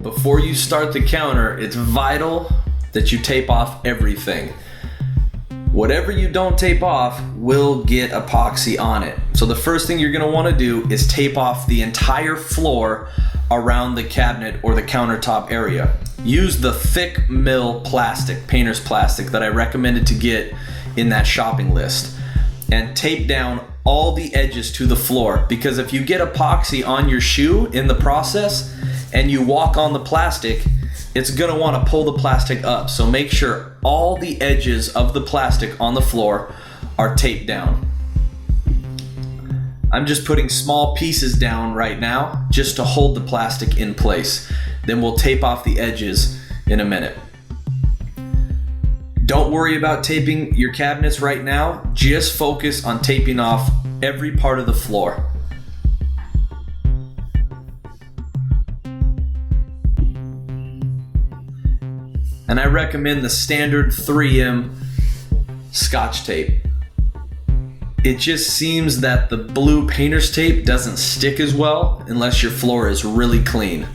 before you start the counter, it's vital that you tape off everything. Whatever you don't tape off will get epoxy on it. So the first thing you're gonna wanna do is tape off the entire floor around the cabinet or the countertop area. Use the thick mill plastic, painter's plastic, that I recommended to get in that shopping list, and tape down all the edges to the floor, because if you get epoxy on your shoe in the process and you walk on the plastic, it's gonna wanna pull the plastic up. So make sure all the edges of the plastic on the floor are taped down. I'm just putting small pieces down right now just to hold the plastic in place. Then we'll tape off the edges in a minute. Don't worry about taping your cabinets right now. Just focus on taping off every part of the floor. And I recommend the standard 3M Scotch tape. It just seems that the blue painter's tape doesn't stick as well unless your floor is really clean.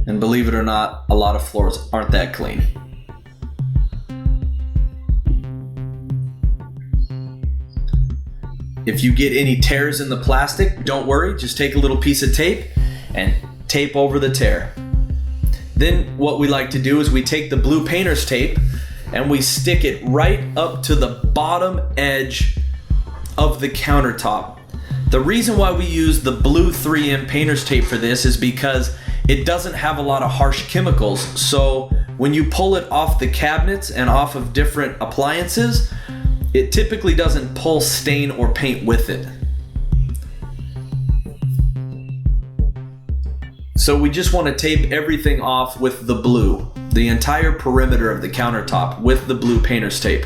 And believe it or not, a lot of floors aren't that clean. If you get any tears in the plastic, don't worry, just take a little piece of tape and tape over the tear. Then what we like to do is we take the blue painter's tape and we stick it right up to the bottom edge of the countertop. The reason why we use the blue 3M painter's tape for this is because it doesn't have a lot of harsh chemicals. So when you pull it off the cabinets and off of different appliances, it typically doesn't pull stain or paint with it. So we just want to tape everything off with the blue, the entire perimeter of the countertop with the blue painter's tape.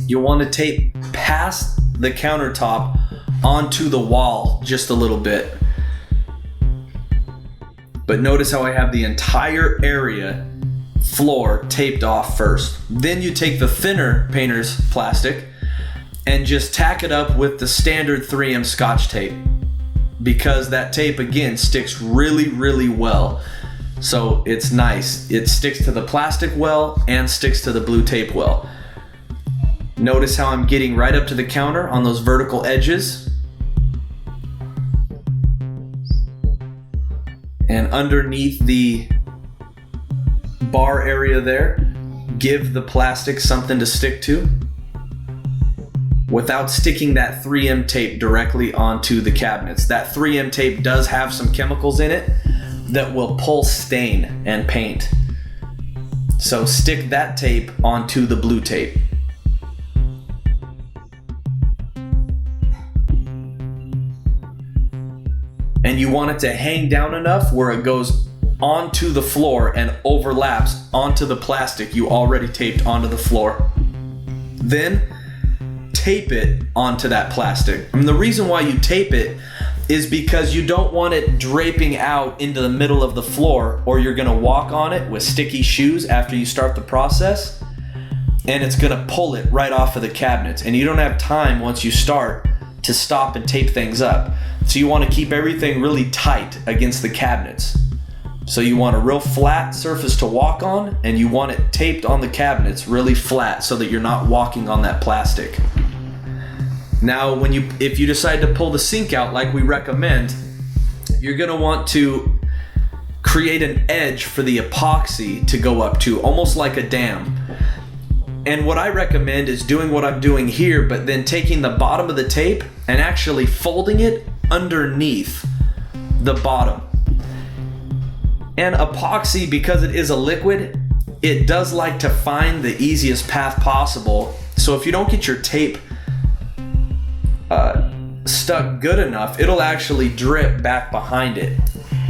You'll want to tape past the countertop onto the wall just a little bit. But notice how I have the entire area floor taped off first. Then you take the thinner painter's plastic and just tack it up with the standard 3M Scotch tape, because that tape again sticks really well. So it's nice. It sticks to the plastic well and sticks to the blue tape well. Notice how I'm getting right up to the counter on those vertical edges. And underneath the bar area there, give the plastic something to stick to without sticking that 3M tape directly onto the cabinets. That 3M tape does have some chemicals in it that will pull stain and paint. So stick that tape onto the blue tape. And you want it to hang down enough where it goes onto the floor and overlaps onto the plastic you already taped onto the floor. Then tape it onto that plastic. And the reason why you tape it is because you don't want it draping out into the middle of the floor, or you're gonna walk on it with sticky shoes after you start the process, and it's gonna pull it right off of the cabinets. And you don't have time once you start to stop and tape things up. So you want to keep everything really tight against the cabinets. So you want a real flat surface to walk on, and you want it taped on the cabinets really flat so that you're not walking on that plastic. Now if you decide to pull the sink out like we recommend, you're going to want to create an edge for the epoxy to go up to, almost like a dam. And what I recommend is doing what I'm doing here, but then taking the bottom of the tape and actually folding it underneath the bottom. And epoxy, because it is a liquid, it does like to find the easiest path possible. So if you don't get your tape stuck good enough, it'll actually drip back behind it.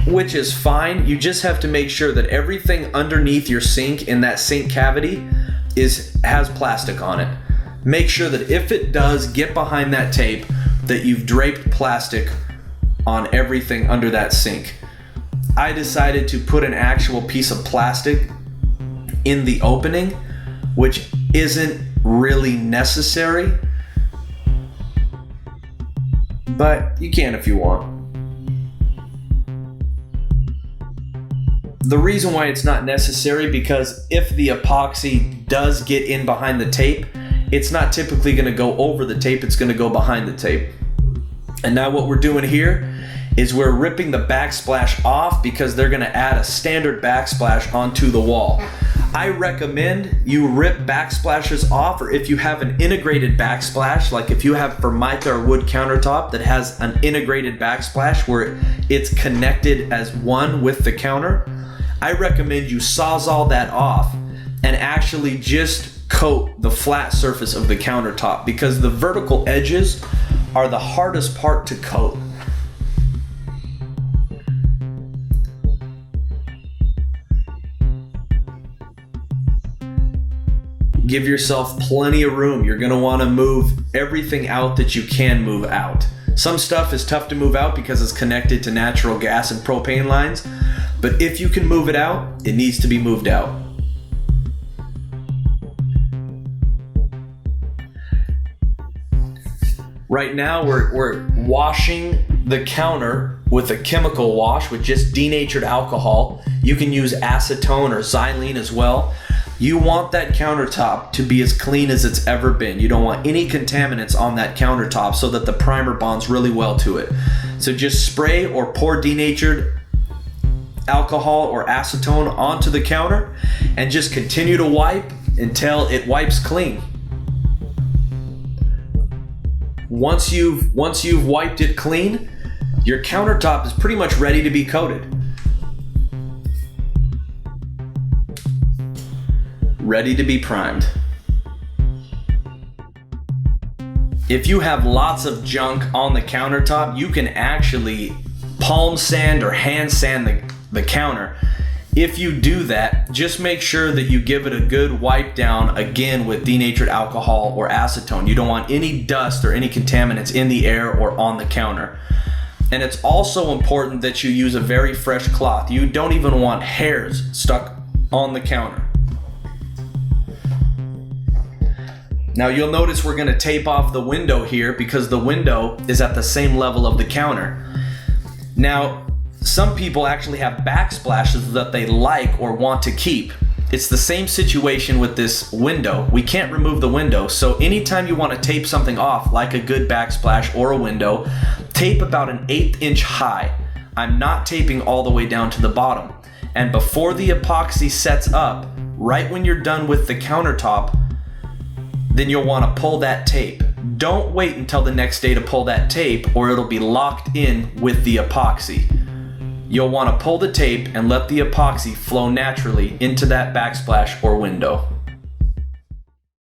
which is fine. You just have to make sure that everything underneath your sink in that sink cavity has plastic on it. Make sure that if it does get behind that tape, that you've draped plastic on everything under that sink. I decided to put an actual piece of plastic in the opening, which isn't really necessary, but you can if you want. The reason why it's not necessary, because if the epoxy does get in behind the tape, it's not typically going to go over the tape, it's going to go behind the tape. And now what we're doing here is we're ripping the backsplash off, because they're going to add a standard backsplash onto the wall. I recommend you rip backsplashes off, or if you have an integrated backsplash, like if you have Formica or wood countertop that has an integrated backsplash where it's connected as one with the counter, I recommend you sawzall that off and actually just coat the flat surface of the countertop, because the vertical edges are the hardest part to coat. Give yourself plenty of room. You're going to want to move everything out that you can move out. Some stuff is tough to move out because it's connected to natural gas and propane lines, but if you can move it out, it needs to be moved out. Right now we're washing the counter with a chemical wash with just denatured alcohol. You can use acetone or xylene as well. You want that countertop to be as clean as it's ever been. You don't want any contaminants on that countertop so that the primer bonds really well to it. So just spray or pour denatured alcohol or acetone onto the counter and just continue to wipe until it wipes clean. Once you've wiped it clean, your countertop is pretty much ready to be coated. Ready to be primed. If you have lots of junk on the countertop, you can actually palm sand or hand sand the counter. If you do that, just make sure that you give it a good wipe down again with denatured alcohol or acetone. You don't want any dust or any contaminants in the air or on the counter. And it's also important that you use a very fresh cloth. You don't even want hairs stuck on the counter. Now you'll notice we're going to tape off the window here because the window is at the same level of the counter. Now, some people actually have backsplashes that they like or want to keep. It's the same situation with this window. We can't remove the window, so anytime you want to tape something off, like a good backsplash or a window, tape about an 1/8 inch high. I'm not taping all the way down to the bottom. And before the epoxy sets up, right when you're done with the countertop, then you'll want to pull that tape. Don't wait until the next day to pull that tape, or it'll be locked in with the epoxy. You'll want to pull the tape and let the epoxy flow naturally into that backsplash or window.